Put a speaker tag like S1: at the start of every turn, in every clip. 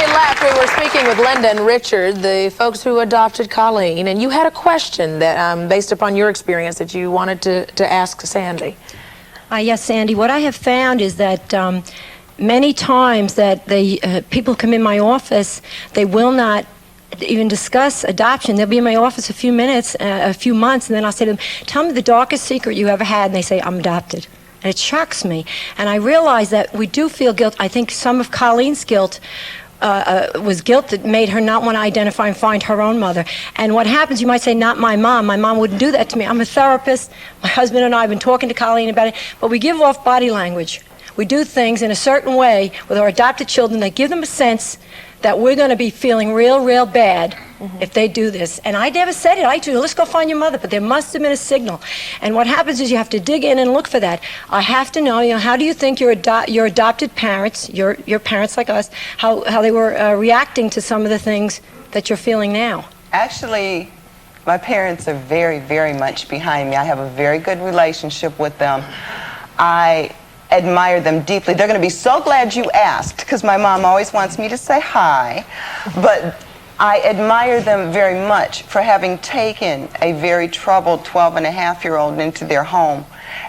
S1: we left, we were speaking with Linda and Richard, the folks who adopted Colleen, and you had a question that, based upon your experience, that you wanted to ask Sandy.
S2: Yes, Sandy. What I have found is that many times that people come in my office, they will not even discuss adoption. They'll be in my office a few minutes, a few months, and then I'll say to them, tell me the darkest secret you ever had, and they say, I'm adopted. And it shocks me. And I realize that we do feel guilt. I think some of Colleen's guilt was guilt that made her not want to identify and find her own mother. And what happens, you might say, not my mom. My mom wouldn't do that to me. I'm a therapist. My husband and I have been talking to Colleen about it. But we give off body language. We do things in a certain way with our adopted children that give them a sense that we're going to be feeling real bad if they do this. And I never said it. I told you, let's go find your mother. But there must have been a signal. And what happens is you have to dig in and look for that. I have to know, how do you think your adopted parents, your parents like us, how they were reacting to some of the things that you're feeling now?
S3: Actually, my parents are very much behind me. I have a very good relationship with them. I admire them deeply. They're going to be so glad you asked, because my mom always wants me to say hi. But I admire them very much for having taken a very troubled 12-and-a-half-year-old into their home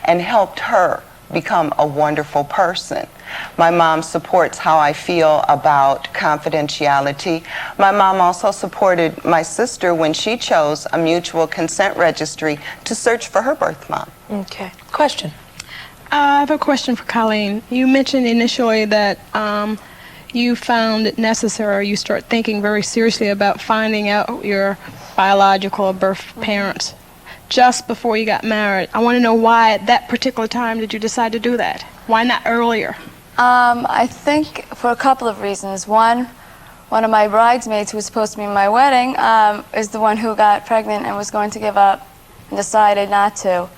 S3: and helped her become a wonderful person. My mom supports how I feel about confidentiality. My mom also supported my sister when she chose a mutual consent registry to search for her birth mom.
S1: Okay. Question.
S4: I have a question for Colleen. You mentioned initially that you found it necessary, you start thinking very seriously about finding out your biological or birth parents just before you got married. I want to know why at that particular time did you decide to do that? Why not earlier?
S5: I think for a couple of reasons. One of my bridesmaids who was supposed to be in my wedding is the one who got pregnant and was going to give up and decided not to.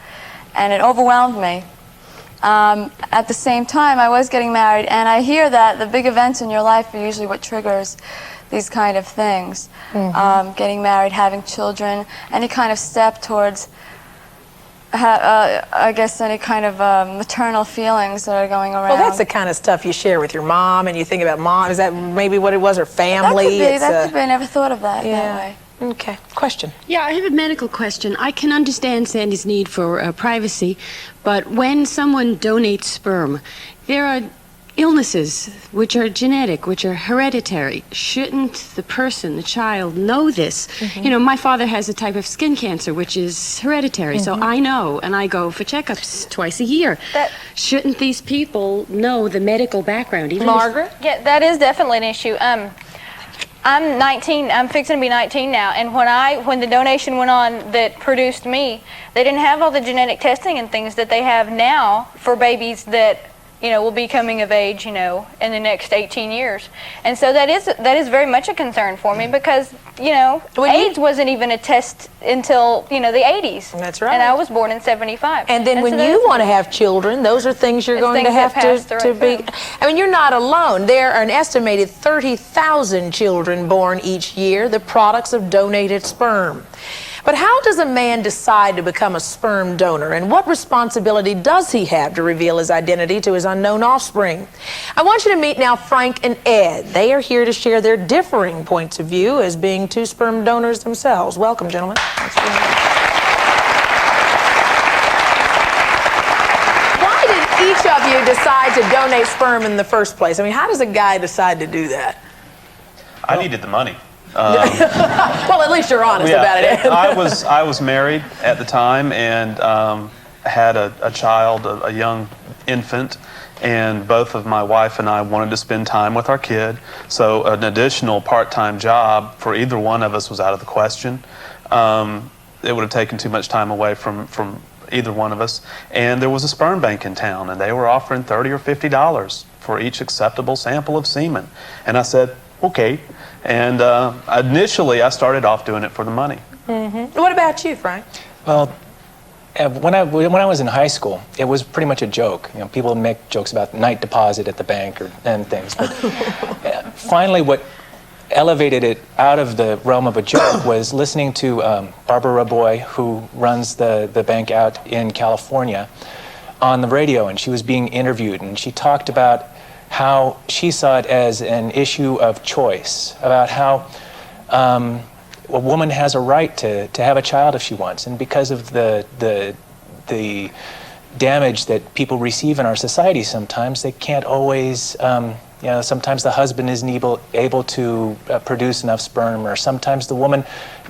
S5: And it overwhelmed me. At the same time, I was getting married, and I hear that the big events in your life are usually what triggers these kind of things. Getting married, having children, any kind of step towards, I guess, any kind of maternal feelings that are going around.
S1: Well, that's the kind of stuff you share with your mom, and you think about mom. Is that maybe what it was, or family?
S5: That could be. I never thought of that that way.
S1: Okay. Question.
S6: Yeah, I have a medical question. I can understand Sandy's need for privacy, but when someone donates sperm, there are illnesses which are genetic, which are hereditary. Shouldn't the person, the child, know this? You know, my father has a type of skin cancer which is hereditary, so I know, and I go for checkups twice a year. Shouldn't these people know the medical background? Even
S1: Margaret?
S7: Yeah, that is definitely an issue. I'm 19, I'm fixing to be 19 now, and when the donation went on that produced me, they didn't have all the genetic testing and things that they have now for babies that, will be coming of age, in the next 18 years. And so that is very much a concern for me because, AIDS wasn't even a test until, the 80s.
S1: That's right.
S7: And I was born in 75.
S1: And then when you want to have children, those are things you're going to have to be. I mean, you're not alone. There are an estimated 30,000 children born each year, the products of donated sperm. But how does a man decide to become a sperm donor, and what responsibility does he have to reveal his identity to his unknown offspring? I want you to meet now Frank and Ed. They are here to share their differing points of view as being two sperm donors themselves. Welcome, gentlemen. Why did each of you decide to donate sperm in the first place? I mean, how does a guy decide to do that?
S8: I needed the money.
S1: Well, at least you're honest about it, Ed.
S8: I was married at the time and had a child, a young infant, and both of my wife and I wanted to spend time with our kid. So an additional part-time job for either one of us was out of the question. It would have taken too much time away from either one of us. And there was a sperm bank in town, and they were offering $30 or $50 for each acceptable sample of semen. And I said, okay. And initially, I started off doing it for the money.
S1: What about you, Frank?
S9: Well, when I was in high school, it was pretty much a joke. People would make jokes about night deposit at the bank and things. But finally, what elevated it out of the realm of a joke was listening to Barbara Raboy, who runs the bank out in California, on the radio, and she was being interviewed, and she talked about how she saw it as an issue of choice, about how a woman has a right to have a child if she wants, and because of the damage that people receive in our society sometimes, they can't always, sometimes the husband isn't able to produce enough sperm, or sometimes the woman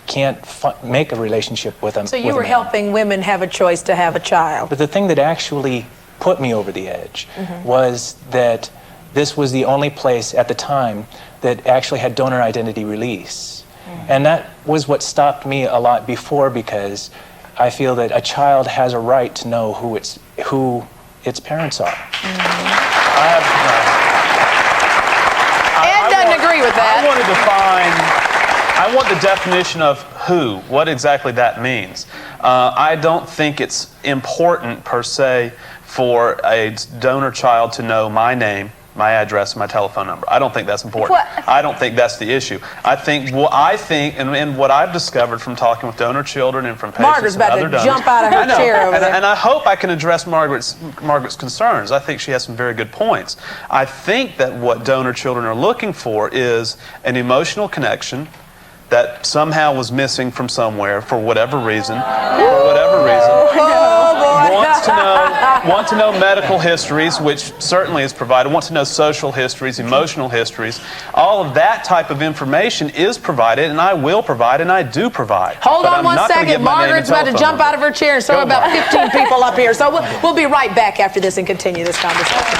S9: can't make a relationship with him.
S1: So you were helping women have a choice to have a child.
S9: But the thing that actually put me over the edge was that this was the only place at the time that actually had donor identity release. And that was what stopped me a lot before, because I feel that a child has a right to know who its parents are.
S1: Ed doesn't agree with that.
S8: I want the definition of who, what exactly that means. I don't think it's important per se for a donor child to know my name, my address, and my telephone number. I don't think that's important. I don't think that's the issue. I think, and what I've discovered from talking with donor children and from patients and other donors.
S1: Margaret's about to jump out of her chair over there.
S8: And I hope I can address Margaret's concerns. I think she has some very good points. I think that what donor children are looking for is an emotional connection that somehow was missing from somewhere for whatever reason. Want to know medical histories, which certainly is provided. Want to know social histories, emotional histories. All of that type of information is provided, and I will provide, and I do provide.
S1: Hold on one second. Margaret's about to jump out of her chair, and so are about 15 people up here. So we'll be right back after this and continue this conversation.